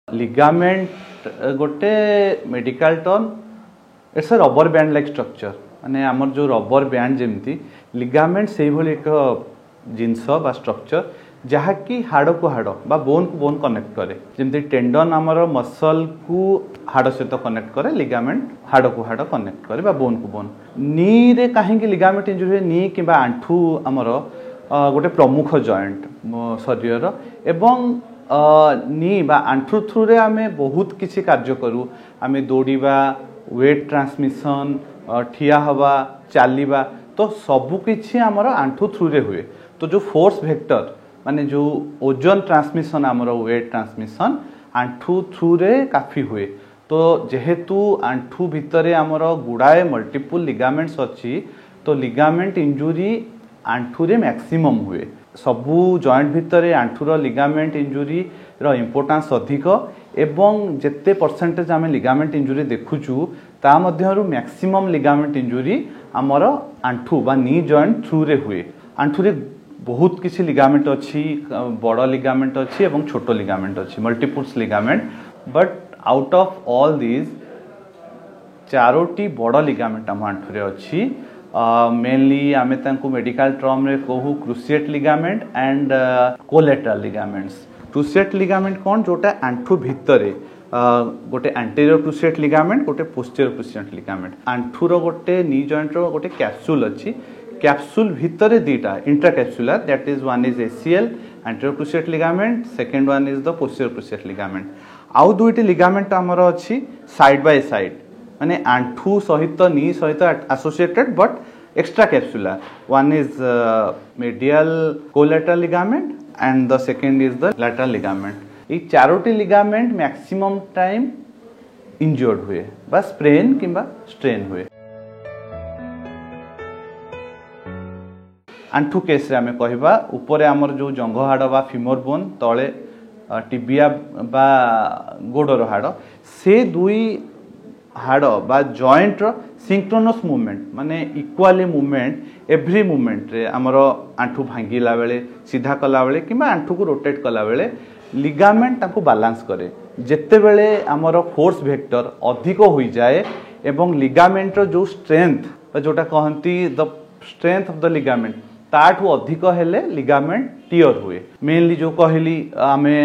Ligament गोटे medical term it's a rubber band like structure माने आमर जो रबर बैंड जमती लिगामेंट से भली एक जिनस बा स्ट्रक्चर जहाँकि हाड़ को हाड़ बा बोन को बोन कनेक्ट करे जमती टेंडन आमर मसल को हाड़ सहित कनेक्ट करे लिगामेंट हाड़ को हाड़ कनेक्ट करे बा बोन को बोन नी रे कहीं लिगामेंट इंजुरी नी कि आंठू आमर गोटे प्रमुख जॉइंट शरीर एवं नी बा आंठू थ्रू रे आमे बहुत किसी कार्य करू आमे दौड़ीबा वेट ट्रांसमिशन ठिया हवा चलीबा तो सबु किछि हमर आंठू थ्रू रे हुए तो जो फोर्स वेक्टर माने जो ओजन ट्रांसमिशन हमर वेट ट्रांसमिशन आंठू थ्रू रे काफी हुए तो जेहेतु आंठू भितरे हमर गुड़ाए मल्टीपल लिगामेंट्स अछि तो लिगामेंट इंजुरी आंठू रे मैक्सिमम हुए सबू जॉइंट भितरे आंठूर लिगामेंट इंजुरी रो इम्पोर्टेंस अधिक एवं जेते परसेंटेज आमे लिगामेंट इंजुरी देखुचु ता मध्यरु मैक्सिमम लिगामेंट इंजुरी हमर आंठू बा नी जॉइंट थ्रू रे हुए आंठू रे बहुत किसी लिगामेंट अछि बड़ लिगामेंट अछि एवं छोटो लिगामेंट अछि multiples ligament but out of all this Charoti बड़ लिगामेंट हम आंठू रे अछि मेनली आमे तांको मेडिकल टर्म रे कहू cruciate ligament and collateral ligaments cruciate ligament कोन जोटा आंठू भितरे गोटे एंटीरियर क्रुशिएट लिगामेंट गोटे पोस्टीरियर क्रुशिएट लिगामेंट आंठू रो गोटे नी जॉइंट रो गोटे कैप्सूल अछि कैप्सूल भितरे दीटा intracapsular that is one is ACL anterior cruciate ligament second one is the posterior cruciate ligament आउ दुईटी लिगामेंट हमर अछि साइड बाय साइड माने आंठू सहित नी सहित associated but extra capsular one is medial collateral ligament and the second is the lateral ligament ये Charoti ligament maximum time injured हुए बा स्प्रेन किंबा स्ट्रेन हुए आंठू केस रे आमे कहबा ऊपर हमर जो जंघ हाड़ बा फीमर बोन तळे टिबिया बा गोडर हाड़ से दुई हाड़ बा जॉइंट रो सिंक्रोनस मूवमेंट माने इक्वाली मूवमेंट एवरी मूवमेंट रे हमर आंठू भांगीला बेले सीधा कला बेले किंबा आंठू को रोटेट कला बेले लिगामेंट ताको बैलेंस करे जेते बेले हमर फोर्स वेक्टर अधिक होई जाए एवं लिगामेंट रो जो स्ट्रेंथ जोटा कहंती the strength of the ligament ताठू अधिक हेले लिगामेंट टियर हुए मेनली जो कहली आमे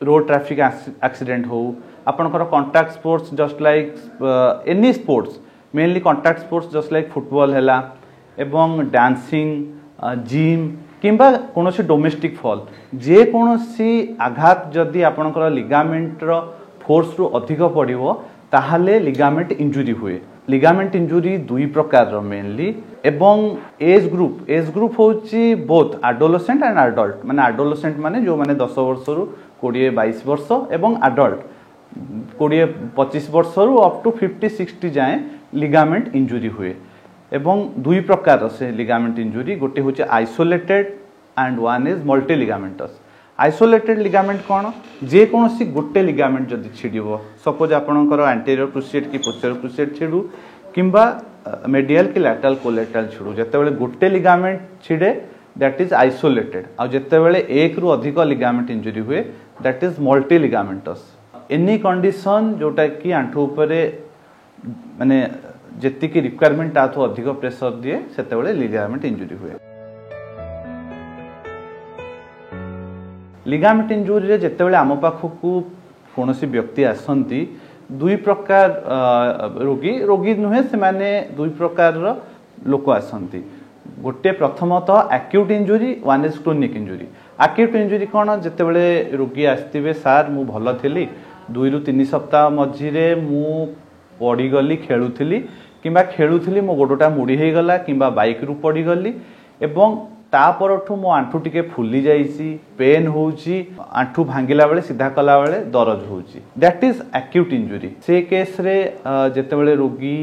रोड ट्रैफिक एक्सीडेंट हो आपनकर contact sports just like any sports mainly contact sports just like football हैला एवं डांसिंग जिम किंबा कोनोसी डोमेस्टिक फॉल जे कोनोसी आघात जदि आपनकर लिगामेंट रो फोर्स रु अधिक पड़िवो ताहाले लिगामेंट इंजुरी हुए लिगामेंट इंजुरी दुई प्रकार रो मेनली एवं एज ग्रुप होची बोथ एडोलेसेंट एंड एडल्ट माने एडोलेसेंट माने जो माने 10 वर्ष रु 20-22 वर्ष एवं एडल्ट 20-25 वर्ष रु अप टू 50-60 जाए लिगामेंट इंजुरी हुए एवं दुई प्रकार से लिगामेंट इंजुरी गोटे होची isolated and one is multi ligaments isolated ligament कोन जे कोनोसी गोटे लिगामेंट जदि छिडिबो सपोज आपनकर एंटीरियर क्रुशिएट की पोस्टीरियर क्रुशिएट छिडू किंबा मेडियल की लैटरल कोलेटरल छिडू जते बेले गोटे लिगामेंट छिडे दैट इज आइसोलेटेड आ जते बेले एक रु अधिक लिगामेंट इंजुरी हुए that is multi ligamentous any condition जोटा कि आंठू ऊपर माने जेति की रिक्वायरमेंट आथो अधिक प्रेशर दिए सेते बेले लिगामेंट इंजुरी हुए लिगामेंट इंजुरी रे जेते बेले आम पाखकू कोनोसी व्यक्ति आसंती दुई प्रकार रोगी नुहे से माने दुई प्रकार लोक आसंती गोटे प्रथमतः acute injury one is chronic injury acute injury कोन जेते बेले रोगी आस्तिबे सार मु भलो थिली 2 रु 3 सप्ताह मझिरे मु पड़ी गली खेलुथिली किंबा खेलुथिली मो गोडोटा मुड़ी हे गला किंबा बाइक रु पड़ी गली एवं ता परठू मो आंठू टिके फुली जाईसी पेन होउची आंठू भांगिला बेले सीधा कला बेले दर्द होउची दैट इज एक्यूट इंजुरी से केस रे जेते बेले रोगी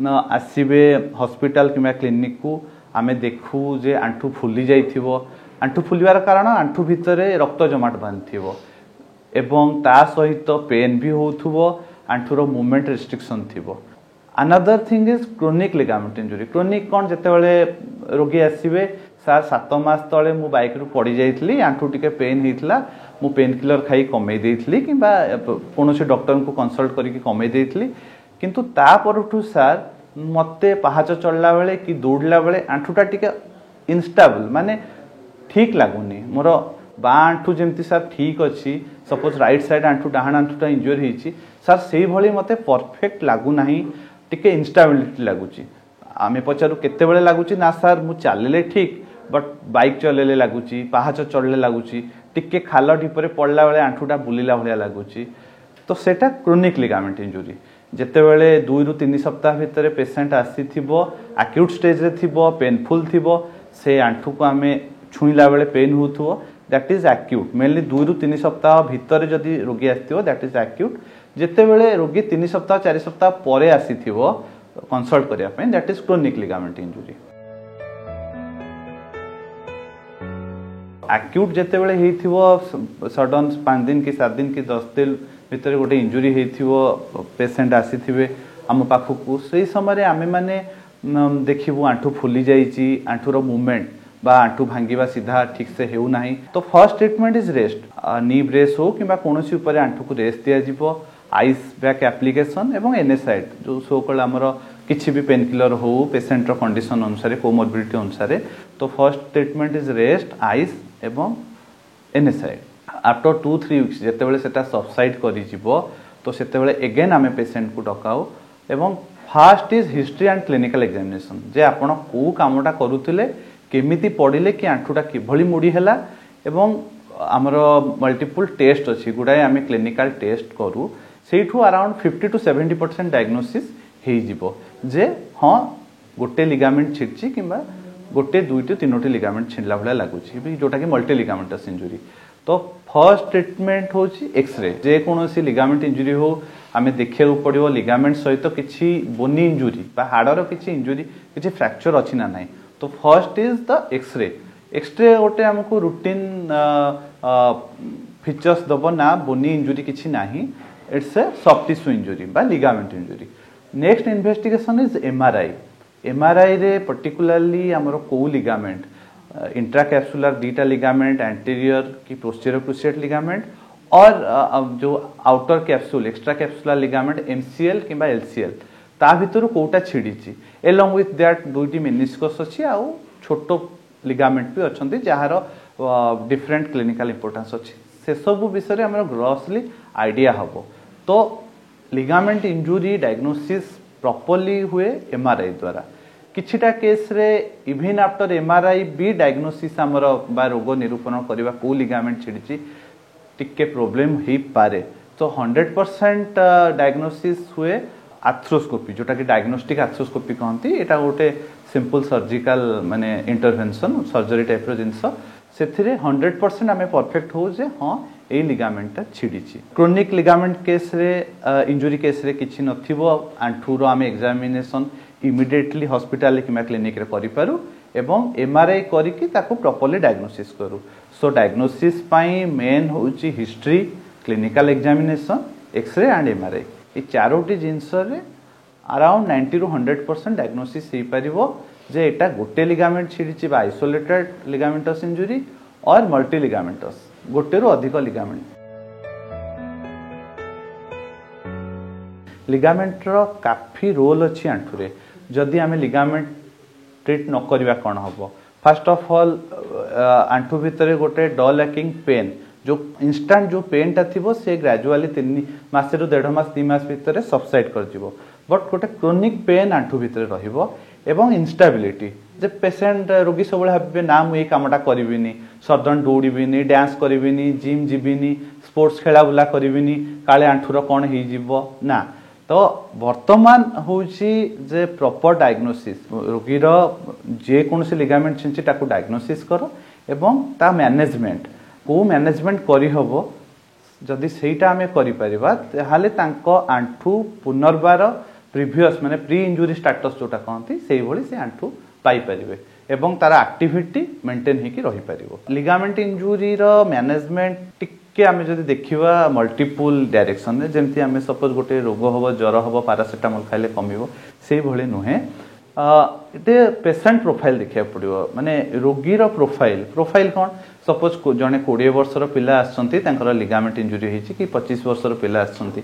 न आसीबे हॉस्पिटल किंबा क्लिनिक को आमे देखू जे आंठू फुली जाईथिबो आंठू फुलिवार कारण आंठू भितरे रक्त जमाट बांधिथिबो एवं ता सहित पेन भी होउथुबो आंठूर मूवमेंट रेस्ट्रिक्शन थिबो another thing is chronic ligament injury chronic कोन जेते बेले रोगी आसीबे सार 7 मास तले मु बाइक रु पड़ी जाइतली आंठू टिके पेन हितला मु पेन किलर खाई कमे देइथली किंबा कोनोसे डॉक्टर को कंसल्ट करके कमे देइथली किंतु ता परठू सर मते पहाच चलला बेले कि दौड़ला बेले आंठुटा टिके इनस्टेबल माने ठीक लागुनी मोर बा आंठू जमती सर ठीक अच्छी सपोज राइट साइड आंठू डाहाण आंठूटा इंजुरी होईची सर सेही भली मते परफेक्ट लागु नाही टिके इनस्टेबिलिटी लागुची आमे पचारू केते बेले लागुची ना सर मु चालले ठीक बट बाइक चलेले लागुची पहाच चढ़ले लागुची टिके खाल ढिपरे पड़ला बेले आंठूटा बुलिला भलिया लागुची तो सेटा क्रोनिक लिगामेंट इंजुरी जेते बेले 2 रु 3 सप्ताह भितर पेशेंट आसीथिबो एक्यूट स्टेज रे थिबो पेनफुल थिबो से आंठू को आमे छुईला बेले पेन होथुओ दैट इज एक्यूट मेनली 2 रु 3 सप्ताह भितर जदि रोगी आथिबो दैट इज एक्यूट जेते बेले रोगी 3 सप्ताह 4 सप्ताह परे आसीथिबो कंसल्ट करिया पय that is chronic ligament injury acute जेते बेले हेथिबो सडन 5 दिन की 7 दिन की 10 दिन भितर गोटे इंजुरी हेथिबो पेशेंट आसीथिबे हम पाखकू से समय आमे माने देखिबू आंठू फुली जाईची आंठूर मूवमेंट बा आंठू भांगीबा सीधा ठीक से हेउ नाही तो first treatment is rest knee brace हो किबा कोनोसी ऊपर आंठू को रेस्ट दिया जिवो आइस बैक एप्लीकेशन एवं एनएसाइड जो सो कल हमर किछि भी पेन किलर हो पेशेंट रो कंडीशन अनुसार कोमोर्बिडिटी अनुसार तो first treatment is rest ice एवं एनएसाइड आफ्टर 2-3 वीक्स जेते बेले सेटा सबसाइड करि जिवो तो सेते बेले अगेन आमे पेशेंट को डकाओ एवं first is history and clinical examination जे आपण को कामटा करूथिले केमिति पड़िले कि आंठूटा किभली मुड़ी हैला एवं आमर मल्टीपल टेस्ट अछि गुडाय आमे क्लिनिकल टेस्ट करू सेठू अराउंड 50 to 70% डायग्नोसिस हेई जिवो जे हां गोटे लिगामेंट छिटची किबा गोटे 2 to 3 लिगामेंट छिनला भला लागुची जोटा कि मल्टी लिगामेंटस इंजुरी तो फर्स्ट ट्रीटमेंट होची एक्सरे जे कोनोसी लिगामेंट इंजुरी हो आमे देखिया पड़िबो लिगामेंट सहित किछि बोनी इंजुरी बा हाडर किछि इंजुरी किछि फ्रैक्चर अछि ना नाही तो first is the x-ray x-ray गोटे हमको रूटीन फीचर्स दबो ना बोनी इंजुरी किछि नाही it's a soft tissue injury बा ligament injury next investigation is MRI रे पर्टिकुलरली हमरो को लिगामेंट इंट्राकैप्सुलर बीटा लिगामेंट एंटीरियर की पोस्टीरियर क्रूसिएट लिगामेंट और जो outer capsule extra capsular ligament MCL किबा एलसीएल ता भितर कोटा छिडीची एलोंग विथ दैट दुईटी मेनिस्कस अछि आ छोटो लिगामेंट भी अछंती जहार डिफरेंट क्लिनिकल इंपोर्टेंस अछि से सब विषय रे हमर ग्रोसली आईडिया हबो तो लिगामेंट इंजुरी डायग्नोसिस प्रॉपर्ली हुए एमआरआई द्वारा किछिटा केस रे इवन आफ्टर एमआरआई भी डायग्नोसिस हमर बा रोग निरूपण करबा को लिगामेंट छिडीची टिके प्रॉब्लम ही पारे तो 100% डायग्नोसिस हुए आर्थ्रोस्कोपी जोटा कि डायग्नोस्टिक आर्थ्रोस्कोपी कहती एटा गोटे सिंपल सर्जिकल माने इंटरवेंशन सर्जरी टाइप रो जिंस सेथिरे 100% आमे परफेक्ट हो जे हां ए लिगामेंट छिडीची क्रोनिक लिगामेंट केस रे इंजुरी केस रे किछि नथिबो आंठूरो आमे examination immediately hospital keema clinic रे करि पारू एवं एमआरआई करिकि ताको प्रॉपर्ली डायग्नोसिस करू सो डायग्नोसिस पाई मेन होची history clinical examination X ray and MRI ए चारोटी जिंस रे अराउंड 90 to 100% डायग्नोसिस हे परिबो जे एटा गोटे लिगामेंट छिडीची बा आइसोलेटेड लिगामेंटस इंजुरी और मल्टी लिगामेंटस गोटे रो अधिक लिगामेंट लिगामेंट रो काफी रोल अछि आंठू रे जदि आमे लिगामेंट ट्रीट न करबा कोन हबो फर्स्ट ऑफ ऑल आंठू भितरे गोटे डल लैकिंग पेन जो इंस्टेंट जो पेन ता थिबो से ग्रेजुअली 3 मास रो 1.5 मास 3 मास भितरे सबसाइड कर जिवो बट गोटे क्रोनिक पेन आंठू भितरे रहिबो एवं इंस्टेबिलिटी जे पेशेंट रोगी सबले हबे ना मु ए कामटा करबिनी सडन दौड़ीबिनी डांस करबिनी जिम जिबिनी स्पोर्ट्स खेला बुला करबिनी काले आंठूर कोन हे जिवो ना तो वर्तमान होची जे प्रॉपर डायग्नोसिस रोगी रो जे कोनसे लिगामेंट छिंची ताको डायग्नोसिस करो एवं ता मैनेजमेंट को मैनेजमेंट करी हबो जदि सेटा हमें करि परिबा ताहाले तांको आंठू पुनर्बार प्रीवियस माने प्री इंजुरी स्टेटस जोटा कहंती सेही भली से आंठू पाई परिबे एवं तार एक्टिविटी मेंटेन हेकी रही परिबो लिगामेंट इंजुरी रो मैनेजमेंट टिके आमे जदि देखिबा मल्टीपल डायरेक्शन रे जेमति आमे सपोज गोटे रोग हबो ज्वर हबो पैरासिटामोल खाइले कमिबो सेही भली नुहे ये पेसेंट प्रोफाइल देखा पड़ो माने रोगीर प्रोफाइल प्रोफाइल कौन सपोज जड़े 20 वर्षर पिला आसर लिगामेंट इंजुरी होती कि 25 वर्षर पिला आसती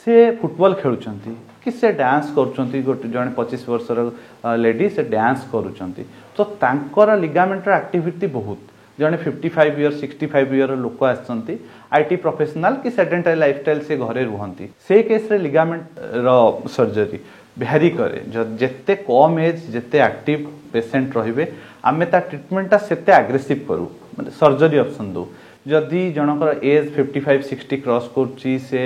से फुटबॉल खेलुंट कि से डांस करुँच गोटे जड़े 25 वर्षर लेडी से डांस करुँच तो तांकर लिगामेंटर एक्टिविटी बहुत जड़े 55 इयर 65 इयर लोक आसती आईटी प्रोफेशनल कि सेडेंटरी लाइफस्टाइल से घरे रुहंती से केस रे लिगामेंट रो सर्जरी भ्यारी करे जिते कम एज जिते एक्टिव पेसेंट रे आम ट्रिटमेंटा सेते आग्रेसिव करूँ मतलब सर्जरी ऑप्शन दो जदि जनकर एज 55-60 क्रॉस करुच्ची से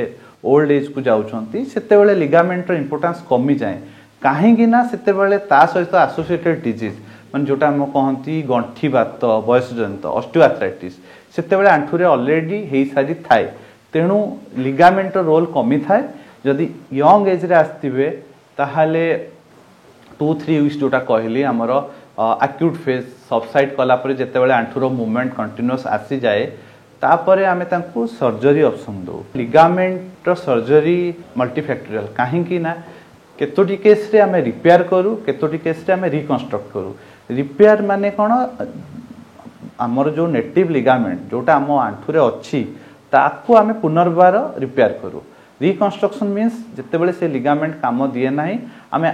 ओल्ड एज को जाउछंती सेते बेले लिगामेंट इंपोर्टेंस कमी जाए कहीं ना सेते बेले ता सहित एसोसिएटेड डिजीज मान जोटा हम कहती गंठी बात बयसजनित ऑस्टियोआर्थराइटिस सेते बेले आंठुरे ऑलरेडी हो सारी थाए तेणु लिगामेंट रोल कमी थाए जदि यंग एज रे आस्तिबे ताहाले 2-3 वीक्स जोटा कहली आमर एक्यूट फेज सबसाइड कला परे जेते बेले आंठुर मूवमेंट कंटिन्यूअस आसी जाए तापरे आमे तांको सर्जरी ऑप्शन दो लिगामेंट सर्जरी मल्टीफैक्टोरियल कहीं ना केतोटी केस रे आमे रिपेयर करू केतोटी केस रे आमे रिकंस्ट्रक्ट करू रिपेयर माने कोन आमर जो नेटिव लिगामेंट जोटा आम आंठुरे अच्छी ताकू आमे पुनर्बार रिपेयर करू रिकंस्ट्रक्शन मीन्स जिते बेले से लिगामेंट काम दिए ना आमे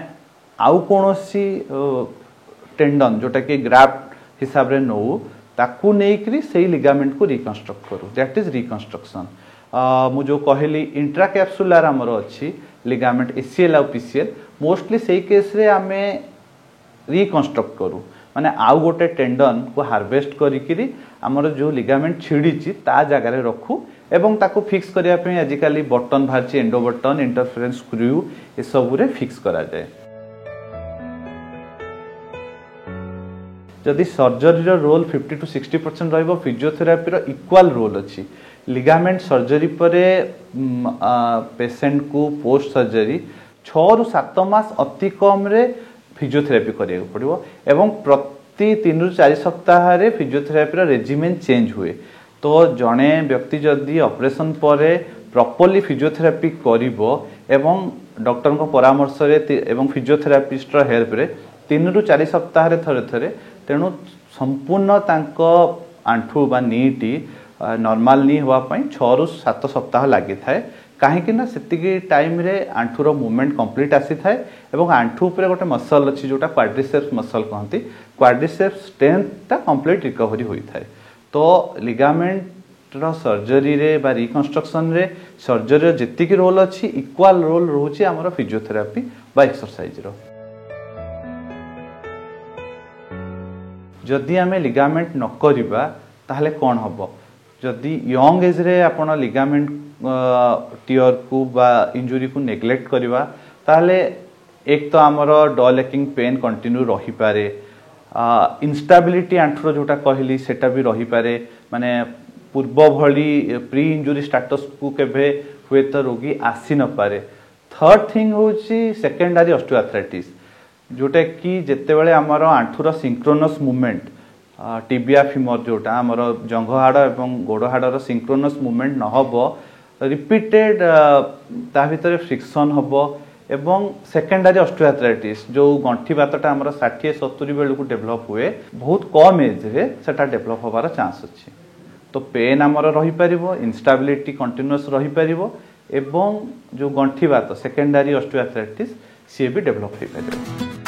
आउ कोनोसी टेंडन जोटा कि ग्राफ्ट हिसाब रे नौ ताकू नेकरी से लिगामेंट को रिकंस्ट्रक्ट करू दैट इज रिकंस्ट्रक्शन मु जो कहली इंट्राकैप्सुलर आमर अच्छी लिगामेंट एसीएल और पीसीएल मोस्टली से केस रे आमे रिकंस्ट्रक्ट करू माने आउ गोटे टेंडन को हार्वेस्ट करिकिरी आमर जो लिगामेंट छिड़ी ता जगह रे रखू एवं ताको फिक्स करिया पे आजिकली बटन बाहर एंडो बटन इंटरफेरेंस स्क्रू ए सब रे फिक्स करा जाए जदि सर्जरी रोल 50-60% रहिबो फिजियोथेरापी रो इक्वल रोल अछि लिगामेंट सर्जरी परे पेशेंट को पोस्ट सर्जरी 6-7 मास अति कम रे फिजियोथेरापी करिया पड़िबो एवं प्रति 3-4 सप्ताह रे फिजियोथेरापी रो रेजिमेन चेंज हुए तो जड़े व्यक्ति जदि ऑपरेशन परे प्रॉपर्ली फिजियोथेरापी करिबो एवं डॉक्टर को परामर्श रे एवं फिजियोथेरापिस्ट रो हेल्प रे 3-4 सप्ताह रे थरे थरे तेणु संपूर्ण तांको आंठू बा नीटी नॉर्मल नी हुआ पई 6-7 सप्ताह लागि थाए कहीं ना सेतिकी टाइम रे आंठूर मूवमेंट कंप्लीट आसी थाए एवं आंठू उपरे गोटे मसल अच्छी जोटा क्वाड्रिसेप्स मसल कहती क्वाड्रिसेप्स स्ट्रेंथ कंप्लीट रिकवरी होई थाए तो लिगामेंट रो सर्जरी रे बा रिकंस्ट्रक्शन रे सर्जरी जेतिकी रोल अच्छी इक्वल रोल रोचे हमर फिजियोथेरापी बा एक्सरसाइज रो जदि आमे लिगामेंट न करिबा ताहले कोन हबो जदि यंग एज रे आपण लिगामेंट टियर को बा इंजुरी को नेग्लेक्ट करिबा ताहले एक तो आमर डॉ लेकिंग पेन कंटिन्यू रही पारे इंस्टेबिलिटी आंठुर जोटा कहली सेटा भी रही पारे माने पूर्व भली प्री इंजुरी स्टेटस को केबे हुए तो रोगी आसी न पारे थर्ड थिंग होची सेकेंडरी ऑस्टियोआर्थराइटिस जोटा कि जेते बेले आमर आंठुर सिंक्रोनस मूवमेंट टिबिया फीमर जोटा आमर जंघ हाड़ एवं गोड़ हाड़र सिंक्रोनस मूवमेंट न हबो रिपीटेड ता भितर फ्रिक्शन हबो एवं सेकेंडरी ऑस्टियोआर्थराइटिस जो गंठी बातटा आमर 60-70 बेलू डेभलप हुए बहुत कम एज रे सेटा डेभलप होबार चांस अच्छी तो पेन आमर रही पारिबो इंस्टेबिलिटी कंटिन्यूअस रही पारिबो एवं जो गंठी बात सेकेंडरी ऑस्टियोआर्थराइटिस सी भी डेभलप हो पारिबो।